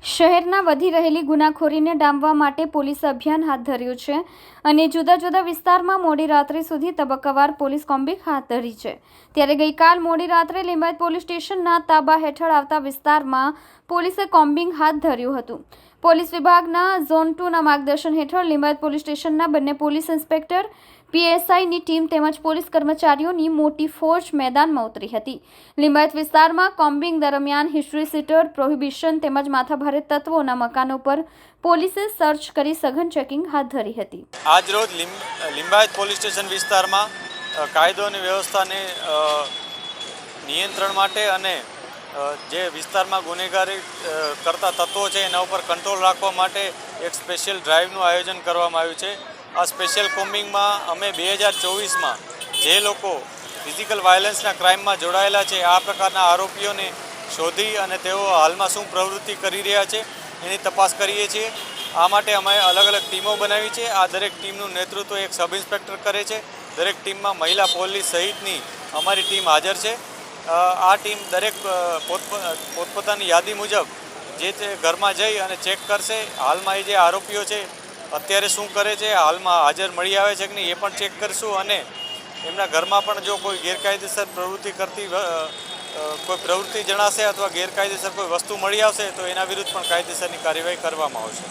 શહેરના વધી રહેલી ગુનાખોરીને ડામવા માટે પોલીસે અભિયાન હાથ ધર્યું છે અને જુદા જુદા વિસ્તારમાં મોડી રાત્રે સુધી તબક્કાવાર પોલીસ કોમ્બિંગ હાથ ધરી છે। ત્યારે ગઈકાલ મોડી રાત્રે લિંબાયત પોલીસ સ્ટેશનના તાબા હેઠળ આવતા વિસ્તારમાં પોલીસે કોમ્બિંગ હાથ ધર્યું હતું। પોલીસ વિભાગના ઝોન 2ના માર્ગદર્શન હેઠળ લિંબાયત પોલીસ સ્ટેશનના બંને પોલીસ ઇન્સ્પેક્ટર પીએસઆઈની ટીમ તેમજ પોલીસ કર્મચારીઓની મોટી ફોજ મેદાનમાં ઉતરી હતી। લિંબાયત વિસ્તારમાં કોમ્બિંગ દરમિયાન હિસ્ટ્રી સીટર, પ્રોહિબિશન તેમજ માથાભારે તત્વોના મકાનો પર પોલીસે સર્ચ કરી સઘન ચેકિંગ હાથ ધરી હતી। આજ રોજ લિંબાયત પોલીસ સ્ટેશન વિસ્તારમાં કાયદો અને વ્યવસ્થાને નિયંત્રણ માટે અને જે વિસ્તારમાં ગુનેગારી કરતા તત્વો છે એના ઉપર કંટ્રોલ રાખવા માટે એક સ્પેશિયલ ડ્રાઈવનું આયોજન કરવામાં આવ્યું છે। આ સ્પેશિયલ કોમ્બિંગમાં અમે 2024માં જે લોકો ફિઝિકલ વાયલન્સના ક્રાઇમમાં જોડાયેલા છે આ પ્રકારના આરોપીઓને શોધી અને તેઓ હાલમાં શું પ્રવૃત્તિ કરી રહ્યા છે એની તપાસ કરીએ છીએ। આ માટે અમે અલગ અલગ ટીમો બનાવી છે। આ દરેક ટીમનું નેતૃત્વ એક સબ ઇન્સ્પેક્ટર કરે છે। દરેક ટીમમાં મહિલા પોલીસ સહિતની અમારી ટીમ હાજર છે। આ ટીમ દરેક પોતપોતાની યાદી મુજબ જે તે ઘરમાં જઈ અને ચેક કરશે। હાલમાં એ જે આરોપીઓ છે અત્યારે શું કરે છે, હાલમાં હાજર મળી આવે છે કે નહીં એ પણ ચેક કરીશું અને એમના ઘરમાં પણ જો કોઈ ગેરકાયદેસર પ્રવૃત્તિ કરતી કોઈ પ્રવૃત્તિ જણાશે અથવા ગેરકાયદેસર કોઈ વસ્તુ મળી આવશે તો એના વિરુદ્ધ પણ કાયદેસરની કાર્યવાહી કરવામાં આવશે।